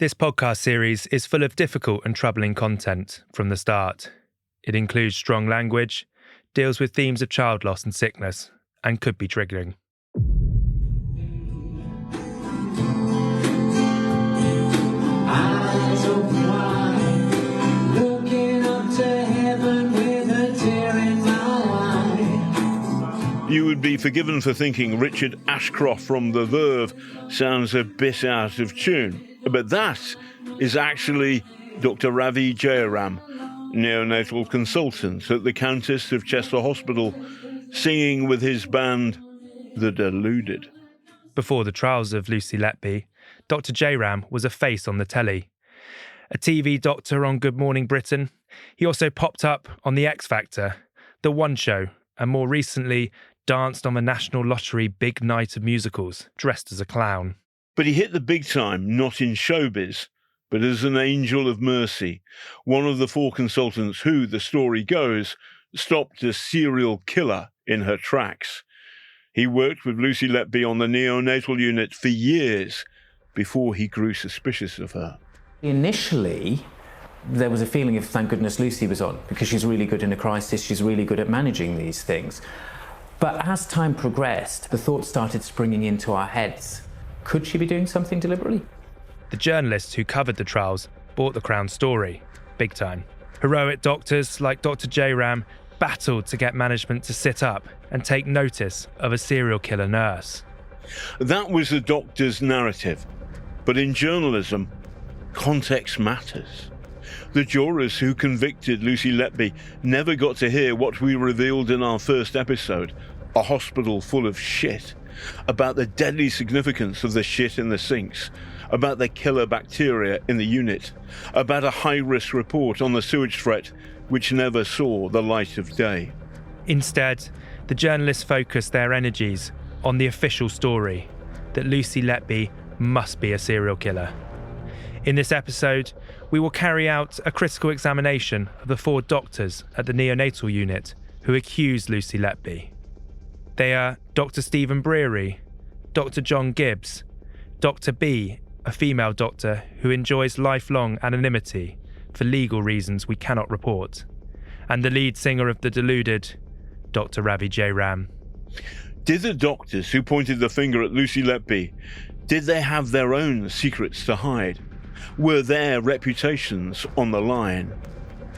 This podcast series is full of difficult and troubling content from the start. It includes strong language, deals with themes of child loss and sickness, and could be triggering. Eyes open wide, looking up to heaven with a tear in my eye. You would be forgiven for thinking Richard Ashcroft from The Verve sounds a bit out of tune. But that is actually Dr. Ravi Jayaram, neonatal consultant at the Countess of Chester Hospital, singing with his band, The Deluded. Before the trials of Lucy Letby, Dr. Jayaram was a face on the telly. A TV doctor on Good Morning Britain, he also popped up on The X Factor, The One Show, and more recently danced on the National Lottery Big Night of Musicals, dressed as a clown. But he hit the big time, not in showbiz, but as an angel of mercy, one of the four consultants who, the story goes, stopped a serial killer in her tracks. He worked with Lucy Letby on the neonatal unit for years before he grew suspicious of her. Initially, there was a feeling of thank goodness Lucy was on, because she's really good in a crisis, she's really good at managing these things. But as time progressed, the thoughts started springing into our heads. Could she be doing something deliberately? The journalists who covered the trials bought the Crown story, big time. Heroic doctors like Dr. Jayaram battled to get management to sit up and take notice of a serial killer nurse. That was the doctor's narrative. But in journalism, context matters. The jurors who convicted Lucy Letby never got to hear what we revealed in our first episode, A Hospital Full of Shit, about the deadly significance of the shit in the sinks, about the killer bacteria in the unit, about a high-risk report on the sewage threat which never saw the light of day. Instead, the journalists focused their energies on the official story, that Lucy Letby must be a serial killer. In this episode, we will carry out a critical examination of the four doctors at the neonatal unit who accused Lucy Letby. They are Dr. Stephen Breary, Dr. John Gibbs, Dr. B, a female doctor who enjoys lifelong anonymity for legal reasons we cannot report, and the lead singer of The Deluded, Dr. Ravi Jayaram. Did the doctors who pointed the finger at Lucy Letby, did they have their own secrets to hide? Were their reputations on the line?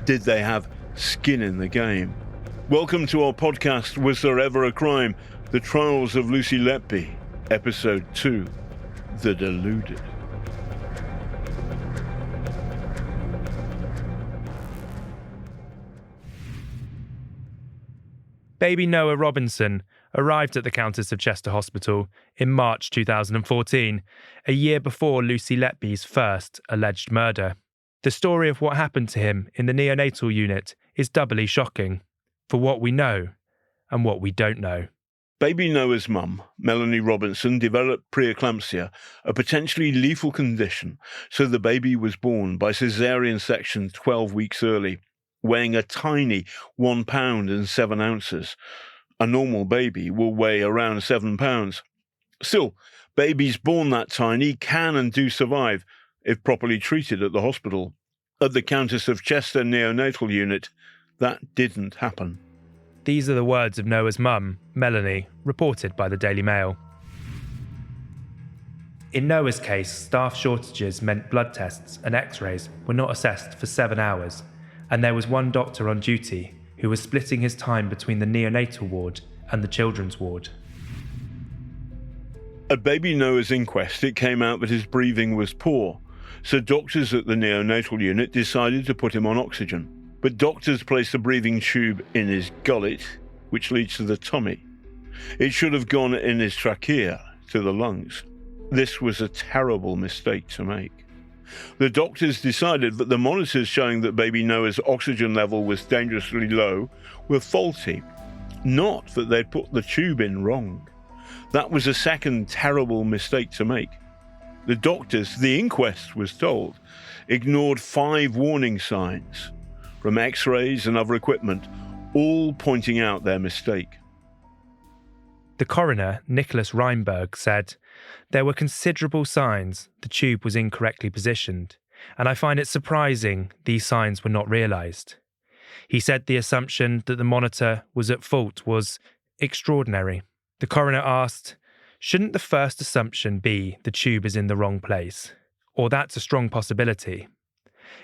Did they have skin in the game? Welcome to our podcast, Was There Ever a Crime? The Trials of Lucy Letby, Episode 2, The Deluded. Baby Noah Robinson arrived at the Countess of Chester Hospital in March 2014, a year before Lucy Letby's first alleged murder. The story of what happened to him in the neonatal unit is doubly shocking, for what we know and what we don't know. Baby Noah's mum, Melanie Robinson, developed preeclampsia, a potentially lethal condition, so the baby was born by caesarean section 12 weeks early, weighing a tiny 1 pound and 7 ounces. A normal baby will weigh around 7 pounds. Still, babies born that tiny can and do survive if properly treated at the hospital. At the Countess of Chester neonatal unit, that didn't happen. These are the words of Noah's mum, Melanie, reported by the Daily Mail. In Noah's case, staff shortages meant blood tests and x-rays were not assessed for 7 hours, and there was one doctor on duty who was splitting his time between the neonatal ward and the children's ward. At baby Noah's inquest, it came out that his breathing was poor, so doctors at the neonatal unit decided to put him on oxygen. But doctors placed a breathing tube in his gullet, which leads to the tummy. It should have gone in his trachea, to the lungs. This was a terrible mistake to make. The doctors decided that the monitors showing that baby Noah's oxygen level was dangerously low were faulty, not that they'd put the tube in wrong. That was a second terrible mistake to make. The doctors, the inquest was told, ignored 5 warning signs from x-rays and other equipment, all pointing out their mistake. The coroner, Nicholas Reinberg, said, There were considerable signs the tube was incorrectly positioned, and I find it surprising these signs were not realised. He said the assumption that the monitor was at fault was extraordinary. The coroner asked, shouldn't the first assumption be the tube is in the wrong place? Or that's a strong possibility.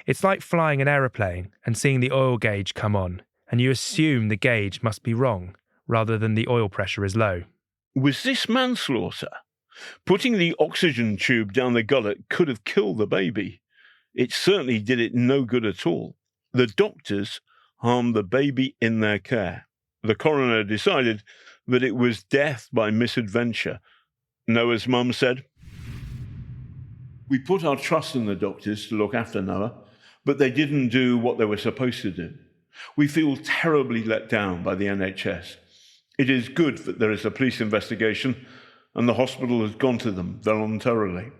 It's like flying an aeroplane and seeing the oil gauge come on, and you assume the gauge must be wrong, rather than the oil pressure is low. Was this manslaughter? Putting the oxygen tube down the gullet could have killed the baby. It certainly did it no good at all. The doctors harmed the baby in their care. The coroner decided that it was death by misadventure. Noah's mum said, "We put our trust in the doctors to look after Noah, but they didn't do what they were supposed to do. We feel terribly let down by the NHS. It is good that there is a police investigation and the hospital has gone to them voluntarily."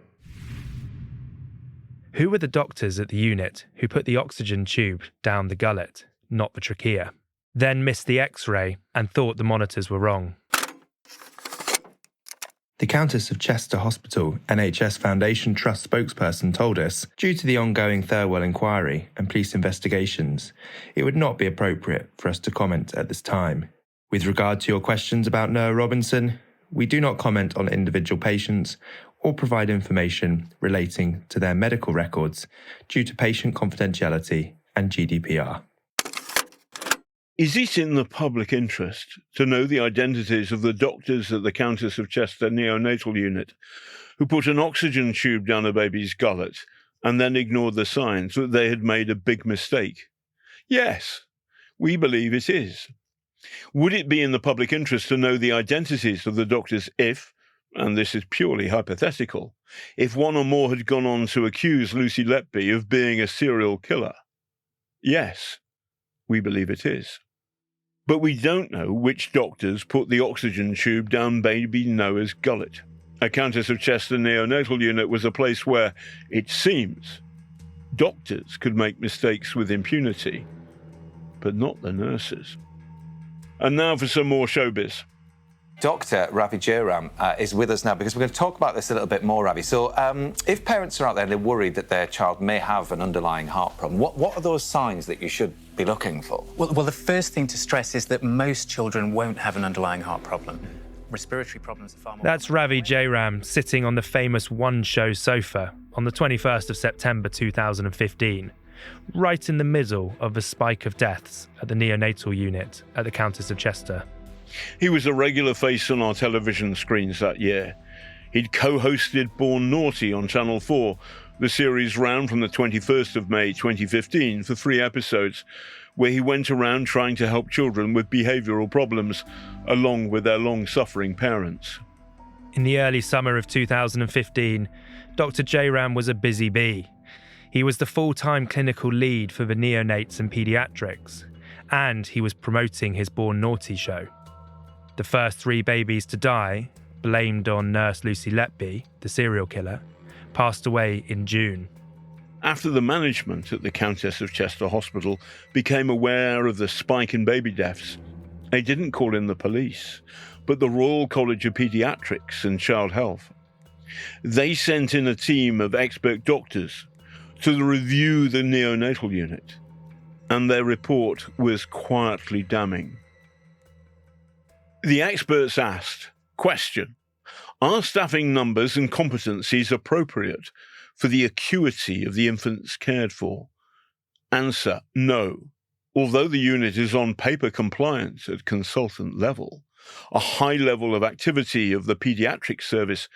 Who were the doctors at the unit who put the oxygen tube down the gullet, not the trachea, then missed the X-ray and thought the monitors were wrong? The Countess of Chester Hospital NHS Foundation Trust spokesperson told us, due to the ongoing Thirlwell inquiry and police investigations, it would not be appropriate for us to comment at this time. With regard to your questions about Noah Robinson, we do not comment on individual patients or provide information relating to their medical records due to patient confidentiality and GDPR. Is it in the public interest to know the identities of the doctors at the Countess of Chester neonatal unit who put an oxygen tube down a baby's gullet and then ignored the signs that they had made a big mistake? Yes, we believe it is. Would it be in the public interest to know the identities of the doctors if, and this is purely hypothetical, if one or more had gone on to accuse Lucy Letby of being a serial killer? Yes, we believe it is. But we don't know which doctors put the oxygen tube down baby Noah's gullet. A Countess of Chester neonatal unit was a place where, it seems, doctors could make mistakes with impunity, but not the nurses. And now for some more showbiz. Dr. Ravi Jairam is with us now because we're going to talk about this a little bit more, Ravi. So if parents are out there and they're worried that their child may have an underlying heart problem, what are those signs that you should be looking for? Well, the first thing to stress is that most children won't have an underlying heart problem. Respiratory problems are far more... That's Ravi Jairam sitting on the famous One Show sofa on the 21st of September 2015, right in the middle of a spike of deaths at the neonatal unit at the Countess of Chester. He was a regular face on our television screens that year. He'd co-hosted Born Naughty on Channel 4. The series ran from the 21st of May 2015 for 3 episodes, where he went around trying to help children with behavioural problems, along with their long-suffering parents. In the early summer of 2015, Dr. Jairam was a busy bee. He was the full-time clinical lead for the neonates and paediatrics, and he was promoting his Born Naughty show. The first 3 babies to die, blamed on nurse Lucy Letby, the serial killer, passed away in June. After the management at the Countess of Chester Hospital became aware of the spike in baby deaths, they didn't call in the police, but the Royal College of Paediatrics and Child Health. They sent in a team of expert doctors to review the neonatal unit, and their report was quietly damning. The experts asked, question, are staffing numbers and competencies appropriate for the acuity of the infants cared for? Answer, no. Although the unit is on paper compliant at consultant level, a high level of activity of the paediatric service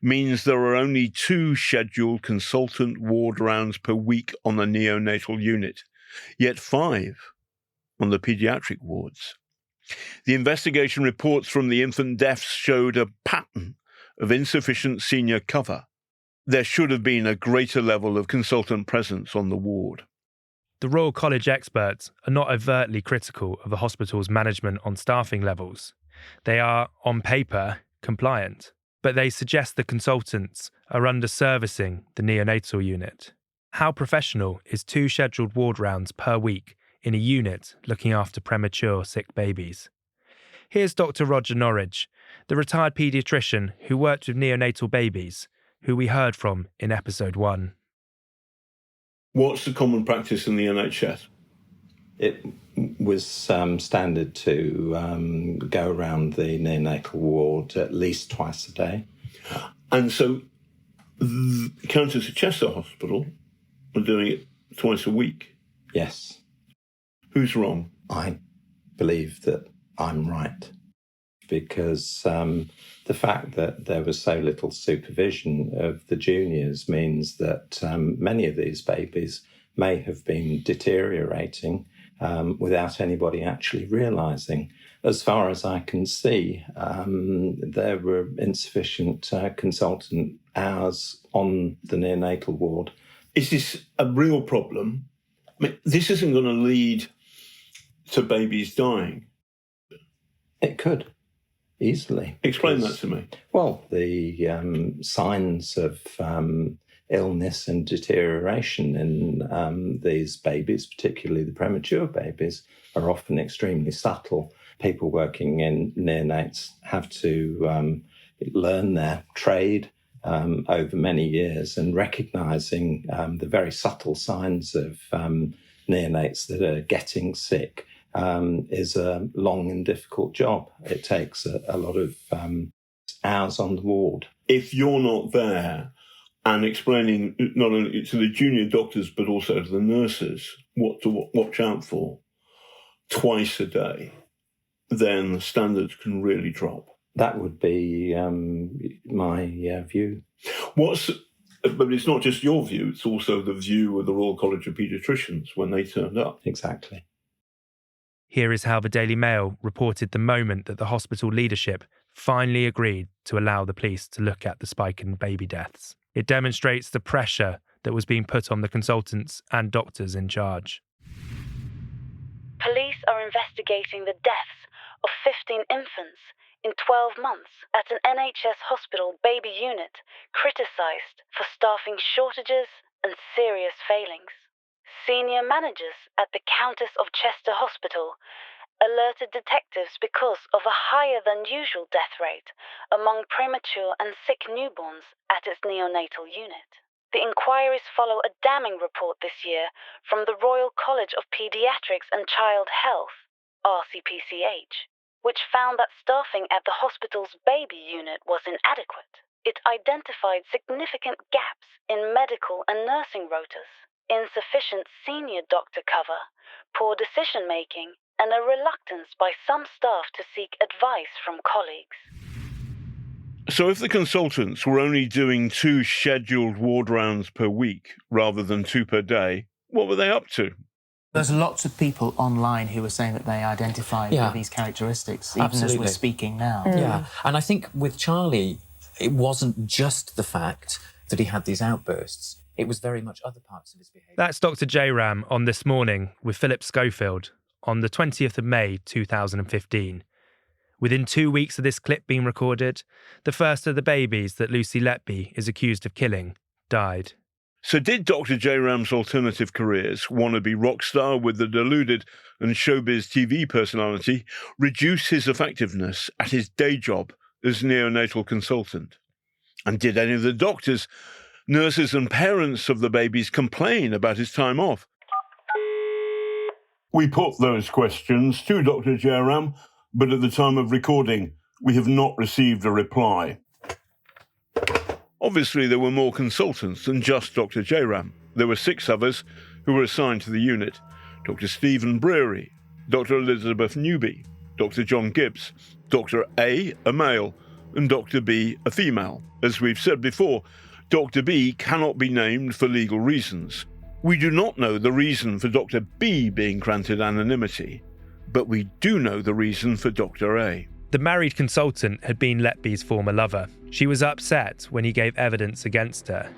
means there are only 2 scheduled consultant ward rounds per week on the neonatal unit, yet 5 on the paediatric wards. The investigation reports from the infant deaths showed a pattern of insufficient senior cover. There should have been a greater level of consultant presence on the ward. The Royal College experts are not overtly critical of the hospital's management on staffing levels. They are, on paper, compliant, but they suggest the consultants are under-servicing the neonatal unit. How professional is 2 scheduled ward rounds per week in a unit looking after premature sick babies? Here's Dr. Roger Norridge, the retired paediatrician who worked with neonatal babies, who we heard from in episode 1. What's the common practice in the NHS? It was standard to go around the neonatal ward at least twice a day. And so the Countess of Chester Hospital are doing it twice a week. Yes. Who's wrong? I believe that I'm right, because the fact that there was so little supervision of the juniors means that many of these babies may have been deteriorating without anybody actually realising. As far as I can see, there were insufficient consultant hours on the neonatal ward. Is this a real problem? I mean, this isn't going to lead to babies dying. It could, easily. Explain that to me. Well, the signs of illness and deterioration in these babies, particularly the premature babies, are often extremely subtle. People working in neonates have to learn their trade over many years, and recognising the very subtle signs of neonates that are getting sick is a long and difficult job. It takes a lot of hours on the ward. If you're not there and explaining not only to the junior doctors but also to the nurses what to watch out for twice a day, then the standards can really drop. That would be my view. But it's not just your view, it's also the view of the Royal College of Paediatricians when they turned up. Exactly. Here is how the Daily Mail reported the moment that the hospital leadership finally agreed to allow the police to look at the spike in baby deaths. It demonstrates the pressure that was being put on the consultants and doctors in charge. Police are investigating the deaths of 15 infants in 12 months at an NHS hospital baby unit criticised for staffing shortages and serious failings. Senior managers at the Countess of Chester Hospital alerted detectives because of a higher than usual death rate among premature and sick newborns at its neonatal unit. The inquiries follow a damning report this year from the Royal College of Paediatrics and Child Health, RCPCH, which found that staffing at the hospital's baby unit was inadequate. It identified significant gaps in medical and nursing rotas, insufficient senior doctor cover, poor decision-making, and a reluctance by some staff to seek advice from colleagues. So if the consultants were only doing 2 scheduled ward rounds per week rather than 2 per day, what were they up to? There's lots of people online who are saying that they identified with these characteristics, even as we're speaking now. Yeah, and I think with Charlie, it wasn't just the fact that he had these outbursts. It was very much other parts of his behaviour. That's Dr. J. Ram on This Morning with Philip Schofield on the 20th of May 2015. Within 2 weeks of this clip being recorded, the first of the babies that Lucy Letby is accused of killing died. So did Dr. J. Ram's alternative careers, wannabe rock star with the Deluded and showbiz TV personality, reduce his effectiveness at his day job as neonatal consultant? And did any of the doctors, nurses and parents of the babies complain about his time off? We put those questions to Dr. J. Ram, but at the time of recording, we have not received a reply. Obviously, there were more consultants than just Dr. J. Ram. There were 6 others who were assigned to the unit. Dr. Stephen Breary, Dr. Elizabeth Newby, Dr. John Gibbs, Dr. A male, and Dr. B, a female. As we've said before, Dr. B cannot be named for legal reasons. We do not know the reason for Dr. B being granted anonymity, but we do know the reason for Dr. A. The married consultant had been Letby's former lover. She was upset when he gave evidence against her.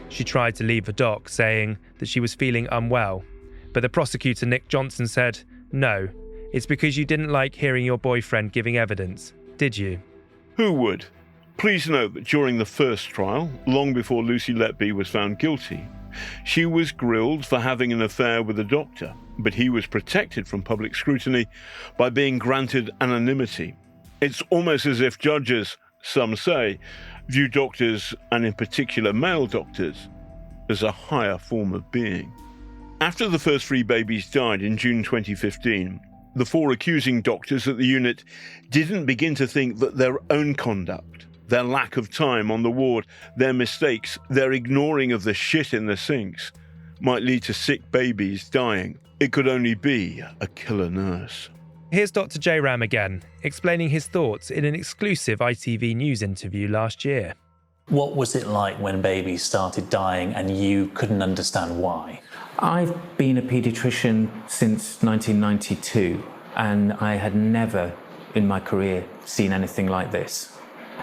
She tried to leave the dock, saying that she was feeling unwell, but the prosecutor Nick Johnson said, "No, it's because you didn't like hearing your boyfriend giving evidence, did you?" Who would? Please note that during the first trial, long before Lucy Letby was found guilty, she was grilled for having an affair with a doctor, but he was protected from public scrutiny by being granted anonymity. It's almost as if judges, some say, view doctors, and in particular male doctors, as a higher form of being. After the first 3 babies died in June 2015, the 4 accusing doctors at the unit didn't begin to think that their own conduct, their lack of time on the ward, their mistakes, their ignoring of the shit in the sinks, might lead to sick babies dying. It could only be a killer nurse. Here's Dr. J. Ram again, explaining his thoughts in an exclusive ITV News interview last year. What was it like when babies started dying and you couldn't understand why? I've been a paediatrician since 1992, and I had never in my career seen anything like this.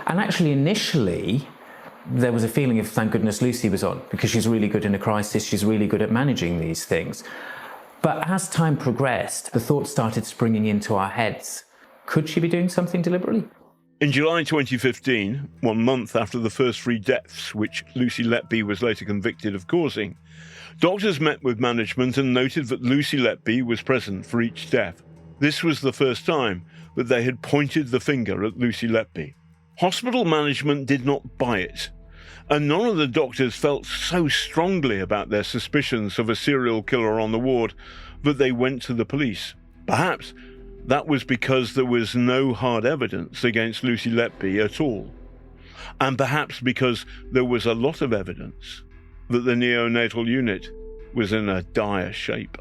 And actually, initially, there was a feeling of thank goodness Lucy was on, because she's really good in a crisis, she's really good at managing these things. But as time progressed, the thoughts started springing into our heads. Could she be doing something deliberately? In July 2015, 1 month after the first 3 deaths, which Lucy Letby was later convicted of causing, doctors met with management and noted that Lucy Letby was present for each death. This was the first time that they had pointed the finger at Lucy Letby. Hospital management did not buy it, and none of the doctors felt so strongly about their suspicions of a serial killer on the ward that they went to the police. Perhaps that was because there was no hard evidence against Lucy Letby at all, and perhaps because there was a lot of evidence that the neonatal unit was in a dire shape.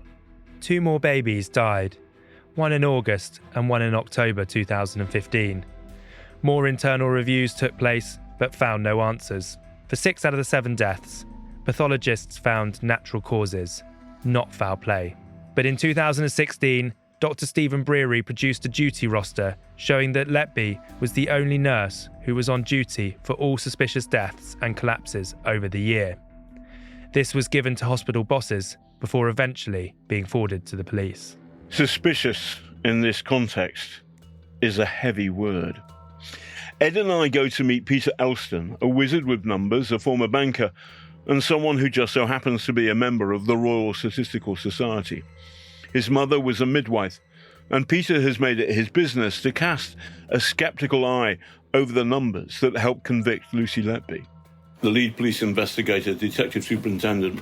2 more babies died, one in August and one in October 2015. More internal reviews took place, but found no answers. For 6 out of the 7 deaths, pathologists found natural causes, not foul play. But in 2016, Dr. Stephen Breary produced a duty roster showing that Letby was the only nurse who was on duty for all suspicious deaths and collapses over the year. This was given to hospital bosses before eventually being forwarded to the police. Suspicious in this context is a heavy word. Ed and I go to meet Peter Elston, a wizard with numbers, a former banker, and someone who just so happens to be a member of the Royal Statistical Society. His mother was a midwife, and Peter has made it his business to cast a sceptical eye over the numbers that helped convict Lucy Letby. The lead police investigator, Detective Superintendent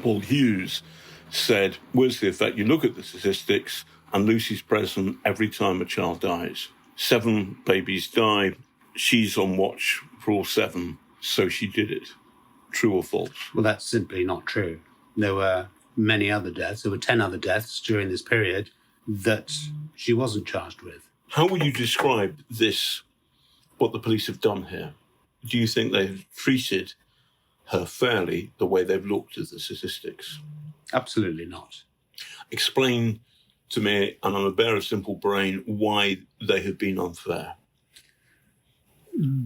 Paul Hughes, said, where's the effect? You look at the statistics, and Lucy's present every time a child dies. 7 babies die. She's on watch for all 7, so she did it. True or false? Well, that's simply not true. There were many other deaths. There were 10 other deaths during this period that she wasn't charged with. How would you describe this, what the police have done here? Do you think they've treated her fairly the way they've looked at the statistics? Absolutely not. Explain to me, and I'm a bear of simple brain, why they have been unfair.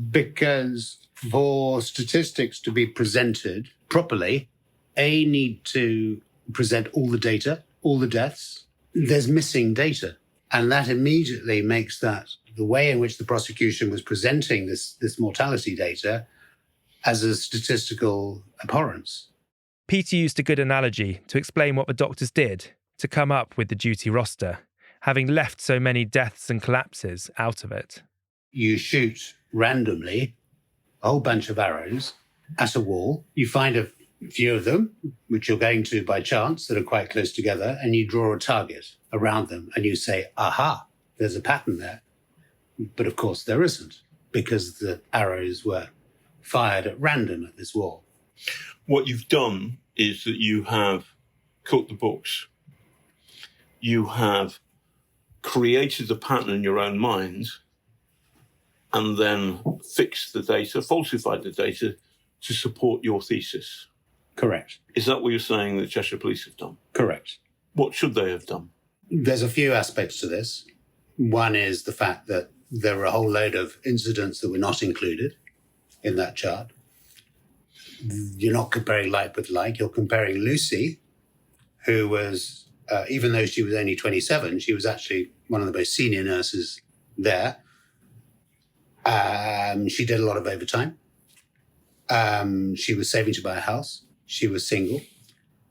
Because for statistics to be presented properly, need to present all the data, all the deaths. There's missing data. And that immediately makes that the way in which the prosecution was presenting this mortality data as a statistical abhorrence. Peter used a good analogy to explain what the doctors did to come up with the duty roster, having left so many deaths and collapses out of it. You shoot randomly a whole bunch of arrows at a wall. You find a few of them, which you're going to by chance, that are quite close together, and you draw a target around them, and you say, aha, there's a pattern there. But of course there isn't, because the arrows were fired at random at this wall. What you've done is that you have cooked the books. You have created the pattern in your own mind and then fixed the data, falsified the data to support your thesis. Correct. Is that what you're saying the Cheshire Police have done? Correct. What should they have done? There's a few aspects to this. One is the fact that there are a whole load of incidents that were not included in that chart. You're not comparing like with like. You're comparing Lucy, who was, even though she was only 27, she was actually one of the most senior nurses there. She did a lot of overtime. She was saving to buy a house. She was single.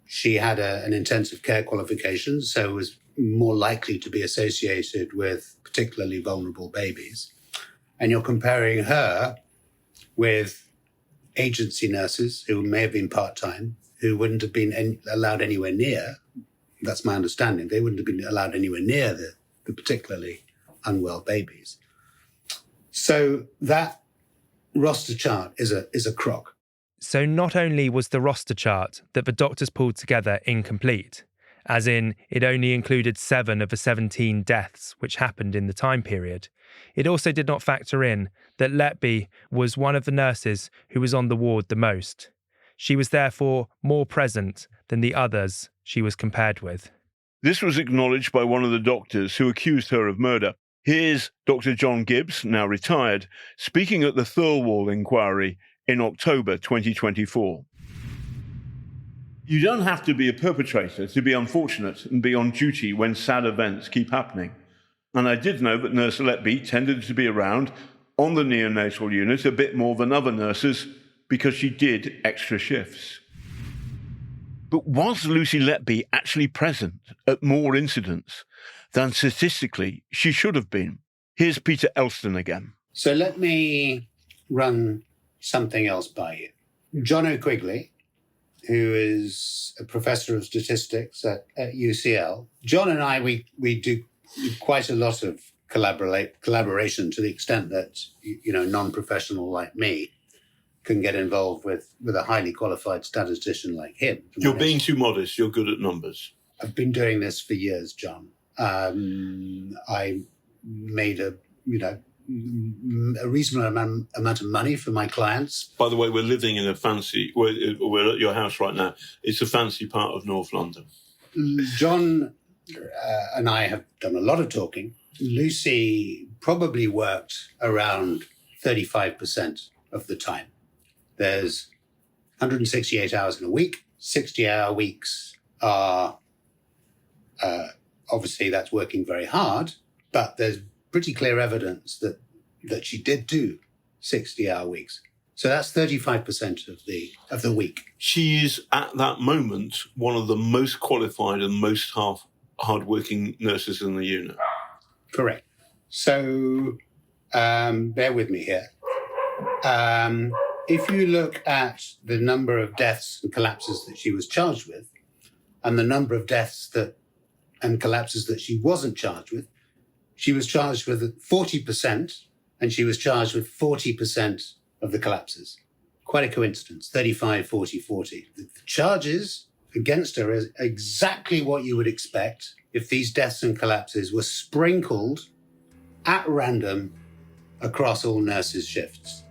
She had an intensive care qualification, so was more likely to be associated with particularly vulnerable babies. And you're comparing her with agency nurses who may have been part-time, who wouldn't have been allowed anywhere near, that's my understanding, they wouldn't have been allowed anywhere near the particularly unwell babies. So that roster chart is a crock. So not only was the roster chart that the doctors pulled together incomplete, as in it only included 7 of the 17 deaths which happened in the time period, it also did not factor in that Letby was one of the nurses who was on the ward the most. She was therefore more present than the others she was compared with. This was acknowledged by one of the doctors who accused her of murder. Here's Dr. John Gibbs, now retired, speaking at the Thirlwall inquiry in October 2024. You don't have to be a perpetrator to be unfortunate and be on duty when sad events keep happening. And I did know that Nurse Letby tended to be around on the neonatal unit a bit more than other nurses because she did extra shifts. But was Lucy Letby actually present at more incidents than statistically she should have been? Here's Peter Elston again. So let me run something else by you. John O'Quigley, who is a professor of statistics at UCL. John and I, we do quite a lot of collaboration to the extent that, non-professional like me can get involved with a highly qualified statistician like him. You're being too modest. You're good at numbers. I've been doing this for years, John. I made a reasonable amount of money for my clients. By the way, we're living in we're at your house right now. It's a fancy part of North London. John and I have done a lot of talking. Lucy probably worked around 35% of the time. There's 168 hours in a week. 60-hour weeks are, obviously that's working very hard, but there's pretty clear evidence that she did do 60-hour weeks. So that's 35% of the week. She is, at that moment, one of the most qualified and most hard-working nurses in the unit. Correct. So bear with me here. If you look at the number of deaths and collapses that she was charged with, and the number of deaths and collapses that she wasn't charged with, she was charged with 40%, and she was charged with 40% of the collapses. Quite a coincidence, 35, 40, 40. The charges against her is exactly what you would expect if these deaths and collapses were sprinkled at random across all nurses' shifts.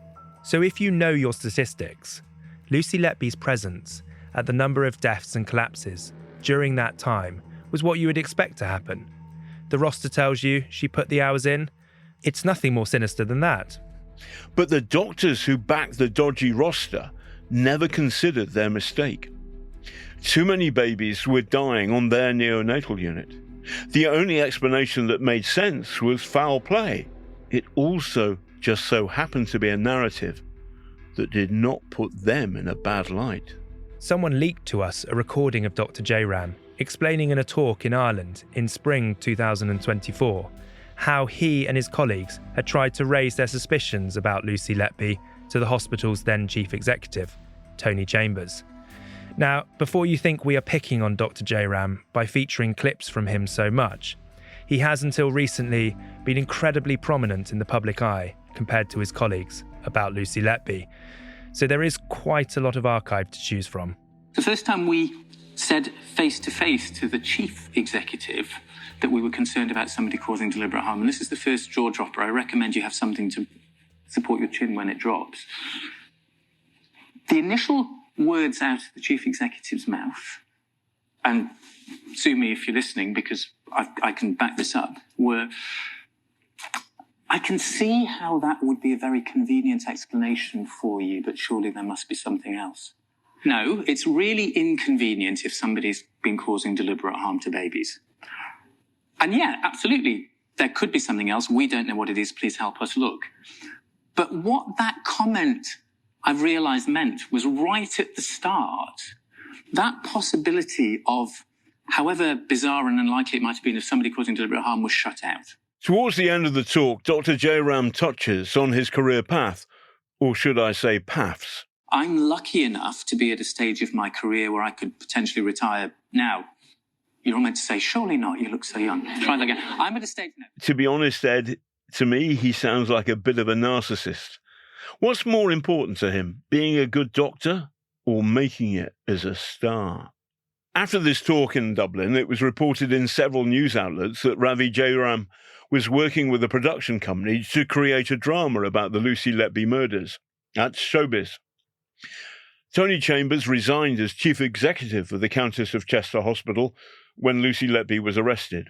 So if you know your statistics, Lucy Letby's presence at the number of deaths and collapses during that time was what you would expect to happen. The roster tells you she put the hours in. It's nothing more sinister than that. But the doctors who backed the dodgy roster never considered their mistake. Too many babies were dying on their neonatal unit. The only explanation that made sense was foul play. It also just so happened to be a narrative that did not put them in a bad light. Someone leaked to us a recording of Dr. J-Ram explaining in a talk in Ireland in spring 2024 how he and his colleagues had tried to raise their suspicions about Lucy Letby to the hospital's then chief executive, Tony Chambers. Now, before you think we are picking on Dr. J-Ram by featuring clips from him so much, he has until recently been incredibly prominent in the public eye compared to his colleagues about Lucy Letby. So there is quite a lot of archive to choose from. The first time we said face-to-face to the chief executive that we were concerned about somebody causing deliberate harm, and this is the first jaw dropper. I recommend you have something to support your chin when it drops. The initial words out of the chief executive's mouth, and sue me if you're listening because I can back this up, were, I can see how that would be a very convenient explanation for you, but surely there must be something else. No, it's really inconvenient if somebody's been causing deliberate harm to babies. And yeah, absolutely, there could be something else. We don't know what it is. Please help us look. But what that comment, I've realised, meant was right at the start, that possibility of however bizarre and unlikely it might have been if somebody causing deliberate harm was shut out. Towards the end of the talk, Dr. Jairam touches on his career path, or should I say paths. I'm lucky enough to be at a stage of my career where I could potentially retire now. You're all meant to say, surely not, you look so young. Try that again. I'm at a stage now. To be honest, Ed, to me, he sounds like a bit of a narcissist. What's more important to him, being a good doctor or making it as a star? After this talk in Dublin, it was reported in several news outlets that Ravi Jairam was working with a production company to create a drama about the Lucy Letby murders. That's showbiz. Tony Chambers resigned as chief executive of the Countess of Chester Hospital when Lucy Letby was arrested.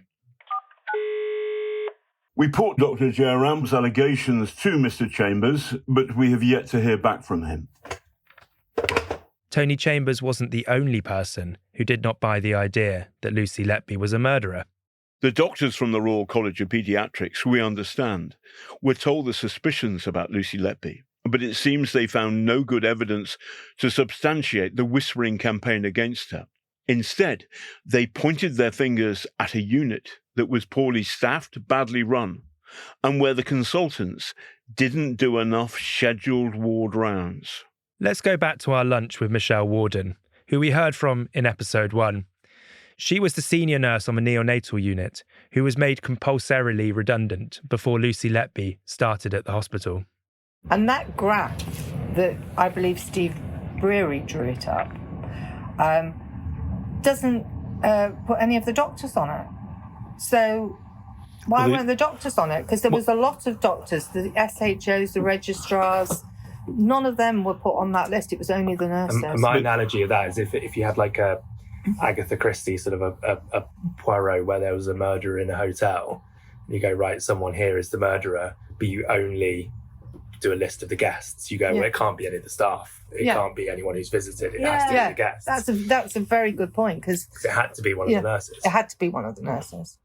We put Dr. Jairam's allegations to Mr. Chambers, but we have yet to hear back from him. Tony Chambers wasn't the only person who did not buy the idea that Lucy Letby was a murderer. The doctors from the Royal College of Paediatrics, we understand, were told the suspicions about Lucy Letby, but it seems they found no good evidence to substantiate the whispering campaign against her. Instead, they pointed their fingers at a unit that was poorly staffed, badly run, and where the consultants didn't do enough scheduled ward rounds. Let's go back to our lunch with Michelle Warden, who we heard from in episode 1. She was the senior nurse on the neonatal unit who was made compulsorily redundant before Lucy Letby started at the hospital. And that graph that I believe Steve Breary drew it up doesn't put any of the doctors on it. So why weren't the doctors on it? Because there was a lot of doctors, the SHOs, the registrars, none of them were put on that list. It was only the nurses. And my analogy of that is if you had like a Agatha Christie sort of a Poirot where there was a murderer in a hotel, and you go, right, someone here is the murderer, but you only do a list of the guests. You go, well, it can't be any of the staff. It can't be anyone who's visited. It has to be the guests. That's a very good point, because it had to be one of the nurses. It had to be one of the nurses.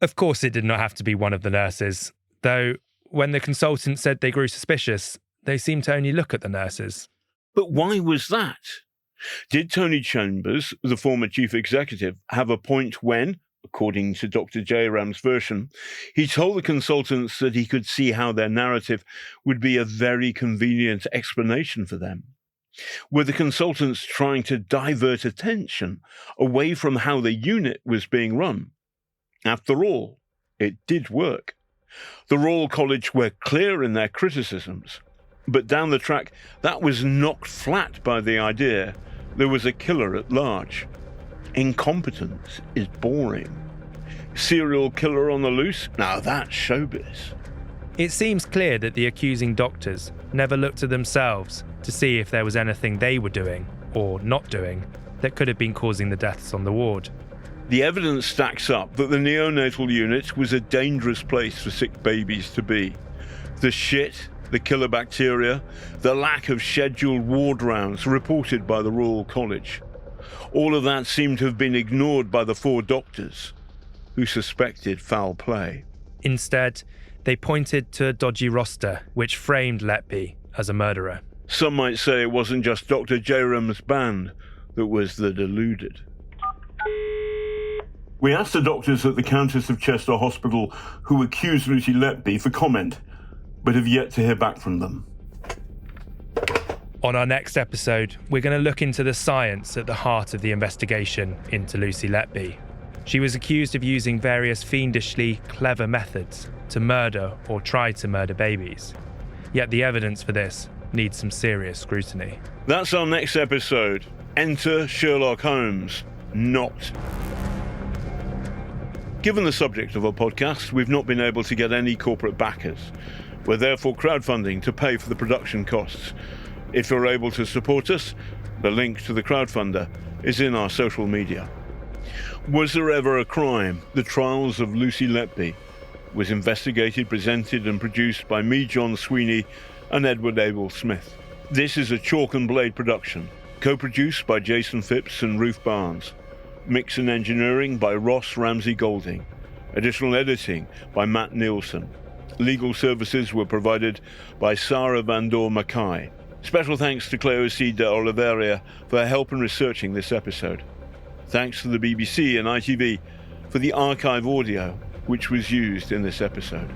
Of course it did not have to be one of the nurses, though when the consultant said they grew suspicious, they seemed to only look at the nurses. But why was that? Did Tony Chambers, the former chief executive, have a point when, according to Dr. Jairam's version, he told the consultants that he could see how their narrative would be a very convenient explanation for them? Were the consultants trying to divert attention away from how the unit was being run? After all, it did work. The Royal College were clear in their criticisms, but down the track, that was knocked flat by the idea there was a killer at large. Incompetence is boring. Serial killer on the loose? Now that's showbiz. It seems clear that the accusing doctors never looked at themselves to see if there was anything they were doing, or not doing, that could have been causing the deaths on the ward. The evidence stacks up that the neonatal unit was a dangerous place for sick babies to be. The shit, the killer bacteria, the lack of scheduled ward rounds reported by the Royal College. All of that seemed to have been ignored by the 4 doctors who suspected foul play. Instead, they pointed to a dodgy roster which framed Letby as a murderer. Some might say it wasn't just Dr. Jairam's band that was the Deluded. We asked the doctors at the Countess of Chester Hospital who accused Lucy Letby for comment, but have yet to hear back from them. On our next episode, we're going to look into the science at the heart of the investigation into Lucy Letby. She was accused of using various fiendishly clever methods to murder or try to murder babies. Yet the evidence for this needs some serious scrutiny. That's our next episode. Enter Sherlock Holmes. Not. Given the subject of our podcast, we've not been able to get any corporate backers. We're therefore crowdfunding to pay for the production costs. If you're able to support us, the link to the crowdfunder is in our social media. Was there ever a crime? The Trials of Lucy Letby was investigated, presented and produced by me, John Sweeney, and Edward Abel Smith. This is a Chalk and Blade production, co-produced by Jason Phipps and Ruth Barnes. Mix and engineering by Ross Ramsey Golding. Additional editing by Matt Nielsen. Legal services were provided by Sarah Van Dor Mackay. Special thanks to Cleo C. de Oliveira for her help in researching this episode. Thanks to the BBC and ITV for the archive audio which was used in this episode.